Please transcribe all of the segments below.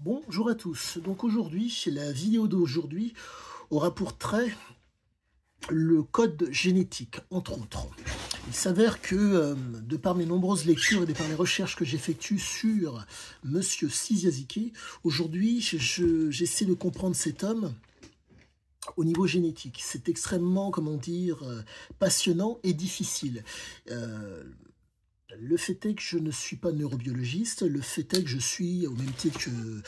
Bonjour à tous. Donc aujourd'hui, la vidéo d'aujourd'hui aura pour trait le code génétique, entre autres. Il s'avère que, de par mes nombreuses lectures et de par les recherches que j'effectue sur Monsieur Ciesiasike, aujourd'hui, j'essaie de comprendre cet homme au niveau génétique. C'est extrêmement, comment dire, passionnant et difficile. Le fait est que je ne suis pas neurobiologiste, le fait est que je suis, au même titre que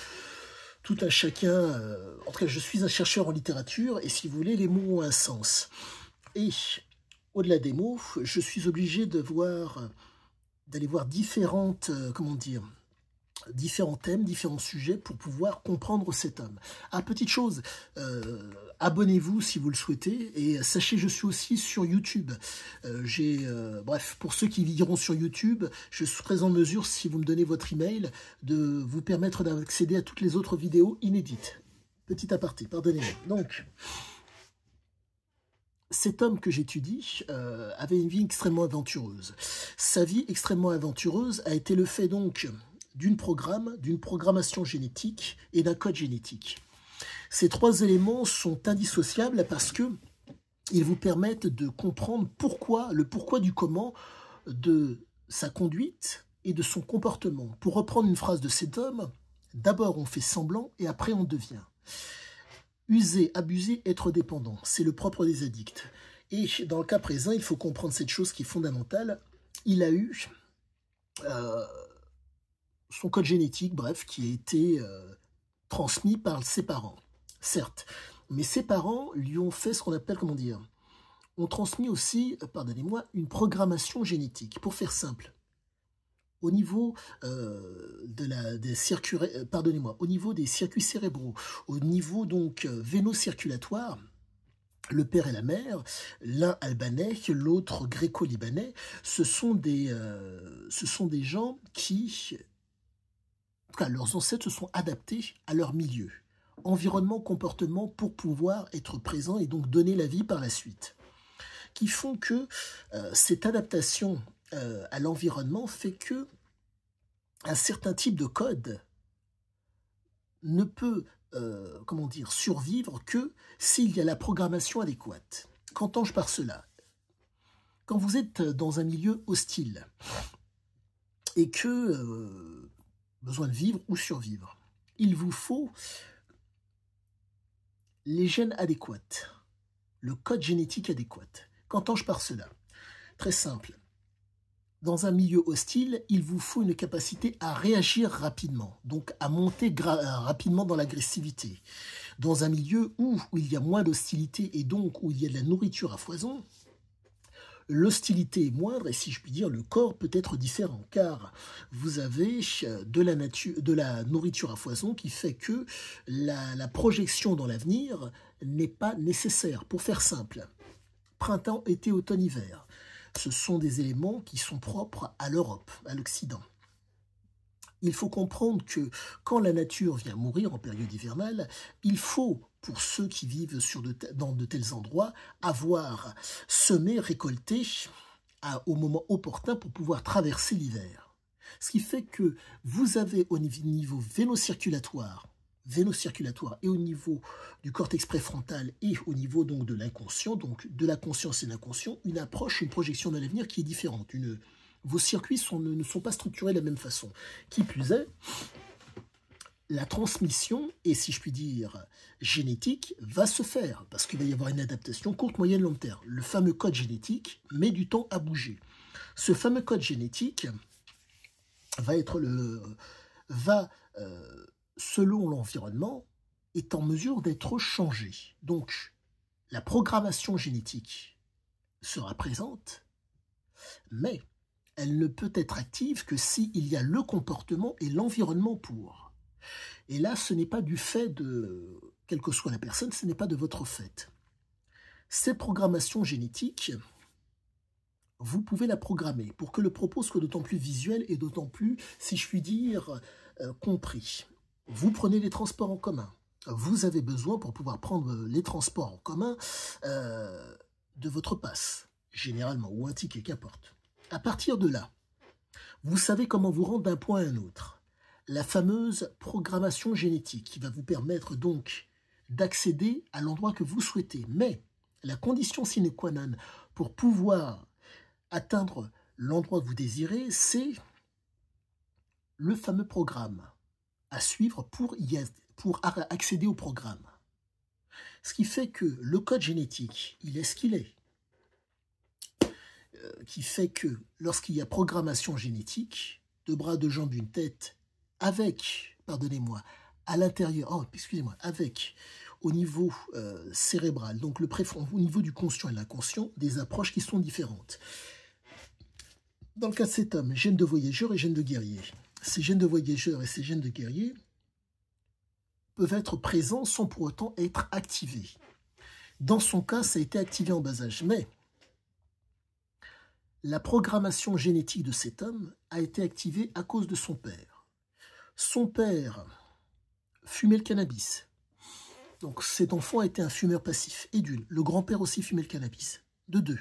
tout un chacun, en tout cas je suis un chercheur en littérature, et si vous voulez, les mots ont un sens. Et au-delà des mots, je suis obligé d'aller voir différentes, comment dire, différents thèmes, différents sujets pour pouvoir comprendre cet homme. Ah, petite chose, abonnez-vous si vous le souhaitez, et sachez je suis aussi sur YouTube. Bref, pour ceux qui iront sur YouTube, je serai en mesure, si vous me donnez votre email, de vous permettre d'accéder à toutes les autres vidéos inédites. Petit aparté, pardonnez-moi. Donc, cet homme que j'étudie avait une vie extrêmement aventureuse. Sa vie extrêmement aventureuse a été le fait donc d'une programmation génétique et d'un code génétique. Ces trois éléments sont indissociables parce que ils vous permettent de comprendre le pourquoi du comment de sa conduite et de son comportement. Pour reprendre une phrase de cet homme, d'abord on fait semblant et après on devient. User, abuser, être dépendant, c'est le propre des addicts. Et dans le cas présent, il faut comprendre cette chose qui est fondamentale. Il a eu son code génétique, bref, qui a été transmis par ses parents, certes. Mais ses parents lui ont fait ce qu'on appelle, comment dire, ont transmis aussi, pardonnez-moi, une programmation génétique. Pour faire simple, au niveau des circuits cérébraux, au niveau donc véno-circulatoire, le père et la mère, l'un albanais, l'autre gréco-libanais, ce sont des gens qui, en tout cas, leurs ancêtres se sont adaptés à leur milieu, environnement, comportement, pour pouvoir être présents et donc donner la vie par la suite, qui font que cette adaptation à l'environnement fait que un certain type de code ne peut comment dire, survivre que s'il y a la programmation adéquate. Qu'entends-je par cela? Quand vous êtes dans un milieu hostile et que besoin de vivre ou survivre, il vous faut les gènes adéquats, le code génétique adéquat. Qu'entends-je par cela? Très simple. Dans un milieu hostile, il vous faut une capacité à réagir rapidement, donc à monter rapidement dans l'agressivité. Dans un milieu où il y a moins d'hostilité et donc où il y a de la nourriture à foison, l'hostilité est moindre et si je puis dire, le corps peut être différent car vous avez de la nourriture à foison qui fait que la projection dans l'avenir n'est pas nécessaire. Pour faire simple, printemps, été, automne, hiver. Ce sont des éléments qui sont propres à l'Europe, à l'Occident. Il faut comprendre que quand la nature vient mourir en période hivernale, il faut, pour ceux qui vivent dans de tels endroits, avoir semé, récolté au moment opportun pour pouvoir traverser l'hiver. Ce qui fait que vous avez au niveau véno-circulatoire et au niveau du cortex préfrontal et au niveau donc de l'inconscient, donc de la conscience et l'inconscient, une approche, une projection de l'avenir qui est différente. Vos circuits ne sont pas structurés de la même façon. Qui plus est, la transmission, et si je puis dire génétique, va se faire, parce qu'il va y avoir une adaptation courte, moyenne, long terme. Le fameux code génétique met du temps à bouger. Ce fameux code génétique selon l'environnement, est en mesure d'être changé. Donc, la programmation génétique sera présente, mais elle ne peut être active que s'il y a le comportement et l'environnement pour. Et là, ce n'est pas du fait de, quelle que soit la personne, ce n'est pas de votre fait. Cette programmation génétique, vous pouvez la programmer pour que le propos soit d'autant plus visuel et d'autant plus, si je puis dire, compris. Vous prenez les transports en commun. Vous avez besoin, pour pouvoir prendre les transports en commun, de votre passe, généralement, ou un ticket, qu'importe. À partir de là, vous savez comment vous rendre d'un point à un autre. la fameuse programmation génétique qui va vous permettre donc d'accéder à l'endroit que vous souhaitez. Mais la condition sine qua non pour pouvoir atteindre l'endroit que vous désirez, c'est le fameux programme à suivre pour accéder au programme. Ce qui fait que le code génétique, il est ce qu'il est. Qui fait que lorsqu'il y a programmation génétique, 2 bras, 2 jambes, une tête, avec, pardonnez-moi, à l'intérieur, avec au niveau cérébral, donc au niveau du conscient et de l'inconscient, des approches qui sont différentes. Dans le cas de cet homme, gène de voyageur et gène de guerrier. Ces gènes de voyageur et ces gènes de guerrier peuvent être présents sans pour autant être activés. Dans son cas, ça a été activé en bas âge, mais la programmation génétique de cet homme a été activée à cause de son père. Son père fumait le cannabis. Donc cet enfant a été un fumeur passif. Et d'une, le grand-père aussi fumait le cannabis. De deux,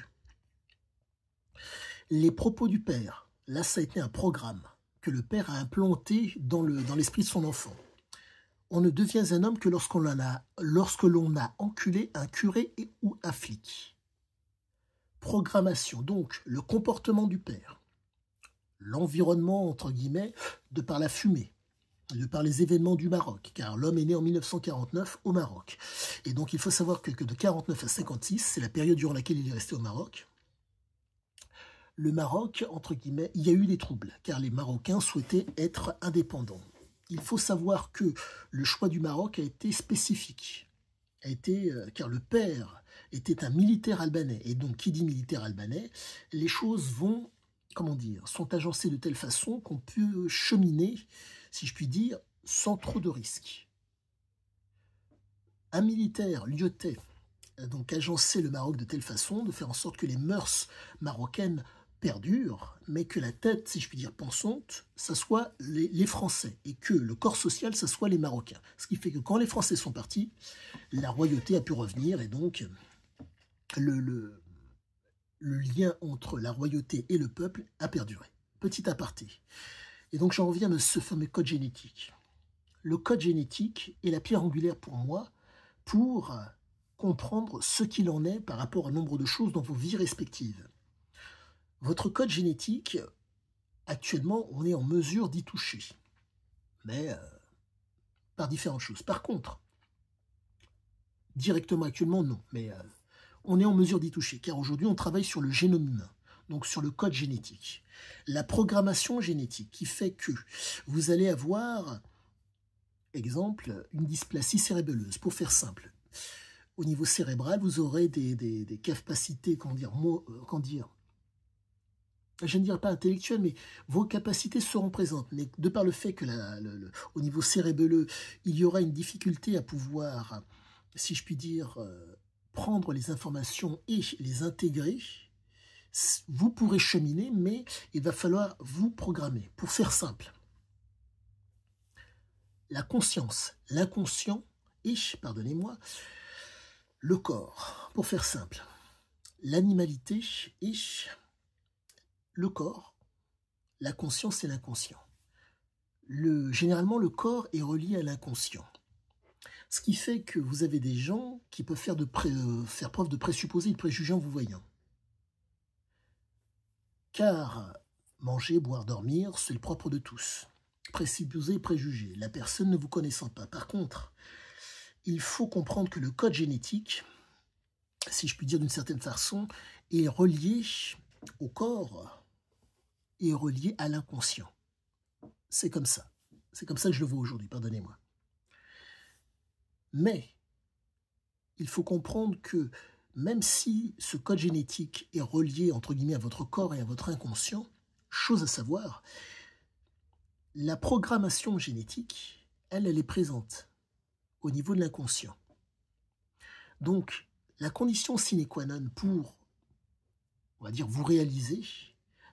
les propos du père, là ça a été un programme que le père a implanté dans l'esprit de son enfant. On ne devient un homme que lorsque l'on a enculé un curé ou un flic. Programmation, donc le comportement du père, l'environnement, entre guillemets, de par la fumée, de par les événements du Maroc, car l'homme est né en 1949 au Maroc. Et donc il faut savoir que de 49 à 56, c'est la période durant laquelle il est resté au Maroc. Le Maroc, entre guillemets, il y a eu des troubles, car les Marocains souhaitaient être indépendants. Il faut savoir que le choix du Maroc a été spécifique, car le père était un militaire albanais, et donc qui dit militaire albanais, les choses vont, sont agencées de telle façon qu'on peut cheminer, si je puis dire, sans trop de risques. Un militaire lyotais donc agencer le Maroc de telle façon, de faire en sorte que les mœurs marocaines perdurent, mais que la tête, si je puis dire, pensante, ça soit les Français, et que le corps social, ça soit les Marocains. Ce qui fait que quand les Français sont partis, la royauté a pu revenir, et donc le lien entre la royauté et le peuple a perduré. Petit aparté. Et donc j'en reviens à ce fameux code génétique. Le code génétique est la pierre angulaire pour moi, pour comprendre ce qu'il en est par rapport à nombre de choses dans vos vies respectives. Votre code génétique, actuellement, on est en mesure d'y toucher, mais par différentes choses. Par contre, directement actuellement, non, mais on est en mesure d'y toucher, car aujourd'hui, on travaille sur le génome humain, donc sur le code génétique. La programmation génétique qui fait que vous allez avoir, exemple, une dysplasie cérébelleuse, pour faire simple. Au niveau cérébral, vous aurez des capacités, je ne dirais pas intellectuelles, mais vos capacités seront présentes. Mais de par le fait que au niveau cérébelleux, il y aura une difficulté à pouvoir, si je puis dire, prendre les informations et les intégrer, vous pourrez cheminer, mais il va falloir vous programmer. Pour faire simple, la conscience, l'inconscient et, pardonnez-moi, le corps, pour faire simple, l'animalité et le corps, la conscience et l'inconscient. Généralement, le corps est relié à l'inconscient. Ce qui fait que vous avez des gens qui peuvent faire preuve de présupposés et de préjugés en vous voyant. Car manger, boire, dormir, c'est le propre de tous. Présupposés et préjugés, la personne ne vous connaissant pas. Par contre, il faut comprendre que le code génétique, si je puis dire d'une certaine façon, est relié au corps et relié à l'inconscient. C'est comme ça. C'est comme ça que je le vois aujourd'hui, pardonnez-moi. Mais il faut comprendre que même si ce code génétique est relié, entre guillemets, à votre corps et à votre inconscient, chose à savoir, la programmation génétique, elle est présente au niveau de l'inconscient. Donc, la condition sine qua non pour, on va dire, vous réaliser,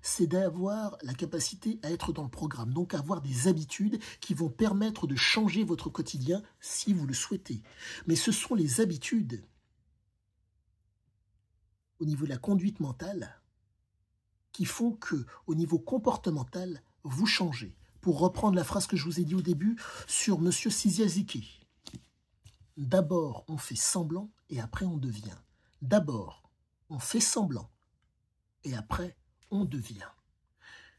c'est d'avoir la capacité à être dans le programme, donc avoir des habitudes qui vont permettre de changer votre quotidien si vous le souhaitez. Mais ce sont les habitudes au niveau de la conduite mentale qui font que, au niveau comportemental, vous changez. pour reprendre la phrase que je vous ai dit au début sur M. Siziaziki. D'abord, on fait semblant et après on devient. D'abord, on fait semblant et après on devient.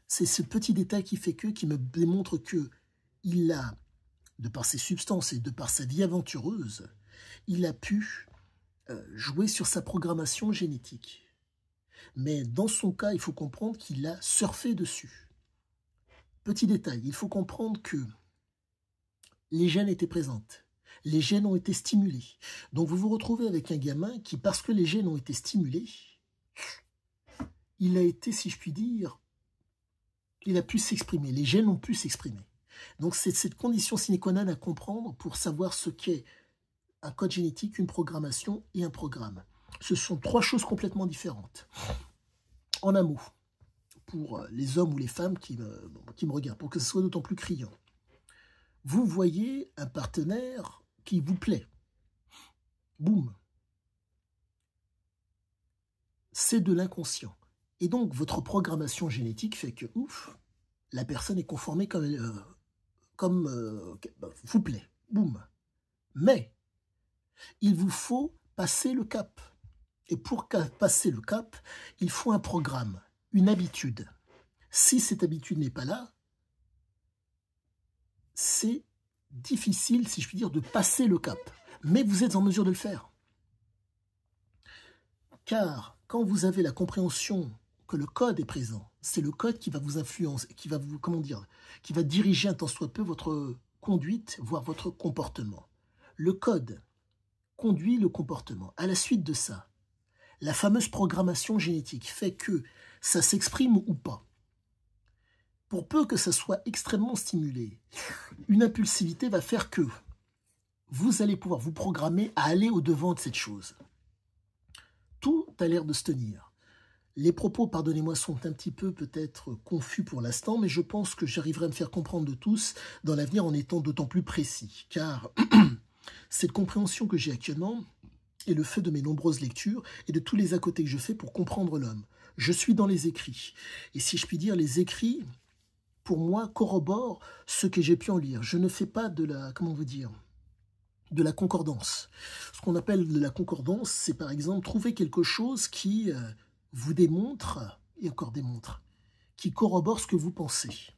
C'est ce petit détail qui me démontre que il a, de par ses substances et de par sa vie aventureuse, il a pu jouer sur sa programmation génétique. Mais dans son cas, il faut comprendre qu'il a surfé dessus. Petit détail, il faut comprendre que les gènes étaient présentes. Les gènes ont été stimulés. Donc vous vous retrouvez avec un gamin qui, parce que les gènes ont été stimulés, il a été, si je puis dire, il a pu s'exprimer. Les gènes ont pu s'exprimer. Donc c'est cette condition sine qua non à comprendre pour savoir ce qu'est un code génétique, une programmation et un programme. Ce sont trois choses complètement différentes. En un mot, pour les hommes ou les femmes qui me regardent, pour que ce soit d'autant plus criant. Vous voyez un partenaire qui vous plaît. Boum. C'est de l'inconscient. Et donc, votre programmation génétique fait que, ouf, la personne est conformée comme vous plaît. Boum. Mais, il vous faut passer le cap. Et pour passer le cap, il faut un programme, une habitude. Si cette habitude n'est pas là, c'est difficile, si je puis dire, de passer le cap. Mais vous êtes en mesure de le faire. Car quand vous avez la compréhension que le code est présent, c'est le code qui va vous influencer, qui va vous, qui va diriger un tant soit peu votre conduite, voire votre comportement. Le code conduit le comportement. À la suite de ça, la fameuse programmation génétique fait que ça s'exprime ou pas. Pour peu que ça soit extrêmement stimulé, une impulsivité va faire que vous allez pouvoir vous programmer à aller au-devant de cette chose. Tout a l'air de se tenir. Les propos, pardonnez-moi, sont un petit peu peut-être confus pour l'instant, mais je pense que j'arriverai à me faire comprendre de tous dans l'avenir en étant d'autant plus précis. Car cette compréhension que j'ai actuellement est le fait de mes nombreuses lectures et de tous les à côté que je fais pour comprendre l'homme. Je suis dans les écrits. Et si je puis dire, les écrits, pour moi, corroborent ce que j'ai pu en lire. Je ne fais pas de la, de la concordance. Ce qu'on appelle de la concordance, c'est par exemple trouver quelque chose qui vous démontre, et encore démontre, qui corrobore ce que vous pensez.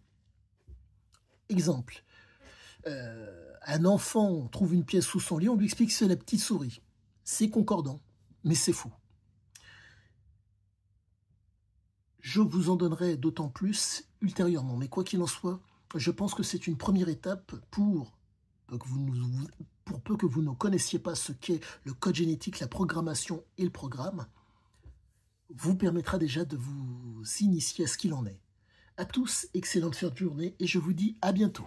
Exemple, un enfant trouve une pièce sous son lit, on lui explique que c'est la petite souris. C'est concordant, mais c'est faux. Je vous en donnerai d'autant plus ultérieurement, mais quoi qu'il en soit, je pense que c'est une première étape pour peu que vous ne connaissiez pas ce qu'est le code génétique, la programmation et le programme, vous permettra déjà de vous initier à ce qu'il en est. À tous, excellente fin de journée et je vous dis à bientôt.